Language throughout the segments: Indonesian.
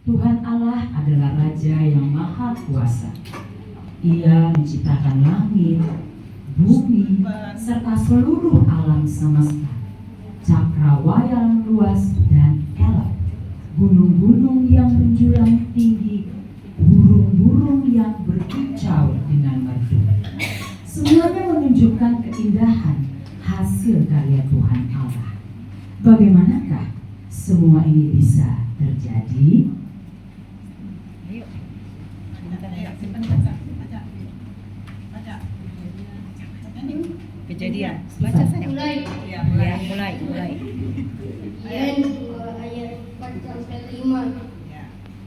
Tuhan Allah adalah Raja yang Maha Kuasa. Ia menciptakan langit, bumi, serta seluruh alam semesta, cakrawala yang luas dan elok, gunung-gunung yang menjulang tinggi, burung-burung yang berkicau dengan merdu. Semuanya menunjukkan keindahan hasil karya Tuhan Allah. Bagaimanakah semua ini bisa terjadi? Kejadian. Baca saya. Mulai. Ya, mulai. Ayat 2 ayat 4 sampai 5.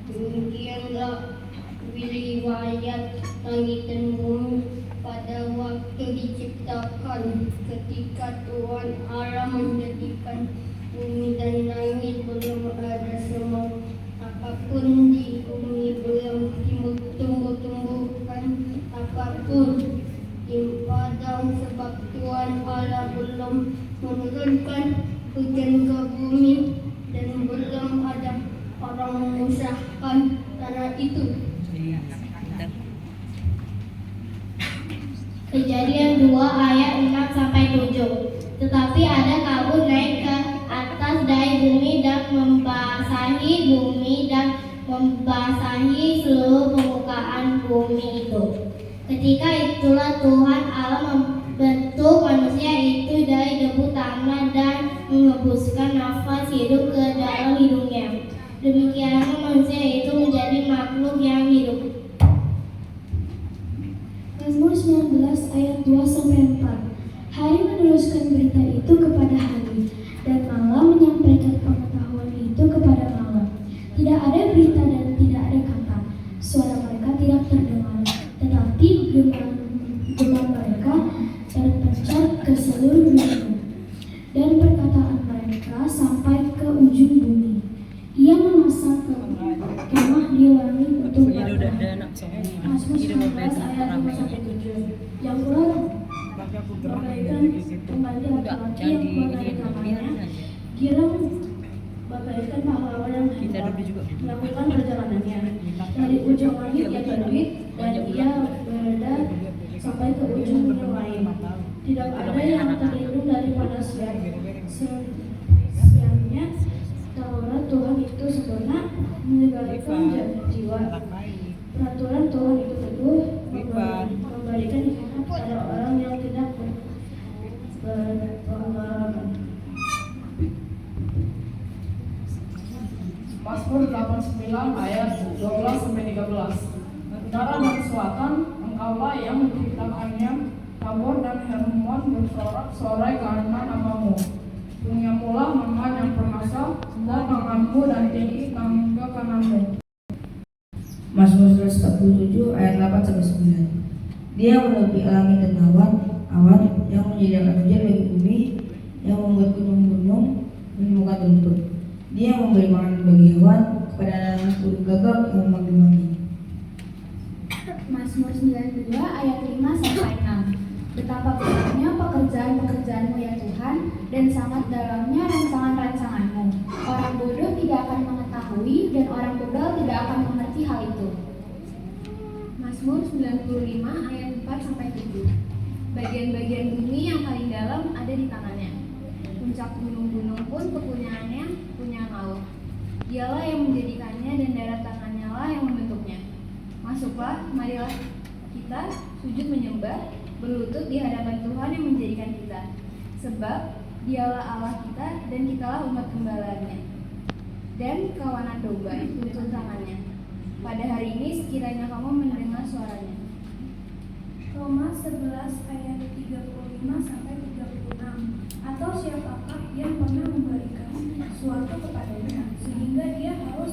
Demikianlah riwayat langit dan bumi pada waktu diciptakan, ketika Tuhan Allah menjadikan bumi dan langit. Belum ada semut apapun di bumi, belum tumbuh-tumbuhan apapun di padang, sebab Tuhan Allah belum menurunkan hujan ke bumi dan belum ada orang mengusahakan tanah itu. Kejadian 2 ayat 6 sampai 7. Tetapi ada kabut naik ke atas dari bumi dan membasahi bumi dan membasahi seluruh permukaan bumi itu. Ketika itulah Tuhan Allah membentuk manusia itu dari debu tanah dan menghembuskan nafas hidup ke dalam hidungnya. Demikianlah manusia itu menjadi makhluk yang hidup. Mazmur 19 ayat 2 sampai 4. Hari meneruskan berita itu kepada hari, dan malam menyampaikan pengetahuan itu kepada malam. Tidak ada berita dan tidak ada kata. Suara mereka tidak terdengar, tetapi gema mereka terpencar ke seluruh dunia, dan perkataan mereka sampai ke ujung bumi. Ia memasang kemah di langit untuk bertahan. Mazmur 19 ayat 5 sampai 7. Yang keluar bagaikan pembantu laki-laki yang keluar dari kamarnya, girang bagaikan pahlawan yang hebat melakukan perjalanannya. Dari ujung langit ia terbit dan ia berada sampai ke ujung yang lain. Tidak ada yang terlindung dari panasnya. Siangnya Taurat Tuhan itu sempurna, menyegarkan jiwa. Peraturan Tuhan itu teguh, memberikan hikmat pada orang yang tidak berpengalaman. Mazmur 89 ayat 12 sampai 13. Utara dan selatan, Engkaulah yang menciptakannya. Tabor dan Hermon bersorak-sorai karena namamu. Dunyamulah mangan yang perkasa, dan tanganmu dan tinggi tangga kananmu. Mazmur 147 ayat 8 sampai 9. Dia menutupi langit dan awan, yang menyediakan hujan bagi bumi, yang membuat gunung-gunung menemukan rumput. Dia memberi makanan bagi hewan, kepada anak burung gagak yang memanggil-manggil. Mazmur 92 ayat 5 sampai 6. Betapa besarnya pekerjaan-pekerjaanmu ya Tuhan, dan sangat dalamnya rancangan-rancanganmu. Orang bodoh tidak akan mengetahui, dan orang bebal tidak akan mengerti hal itu. Mazmur 95 ayat 4 sampai 7. Bagian-bagian bumi yang paling dalam ada di tangannya. Puncak gunung-gunung pun kepunyaannya, punya Allah. Dialah yang menjadikannya, dan darat tangannya lah yang membentuknya. Masuklah, marilah kita sujud menyembah, berlutut di hadapan Tuhan yang menjadikan kita. Sebab Dialah Allah kita, dan kitalah umat gembalanya dan kawanan domba untuk tangannya. Pada hari ini sekiranya kamu mendengar suaranya. Roma 11 ayat 35 sampai 36. Atau siapakah yang pernah memberikan sesuatu kepadanya sehingga dia harus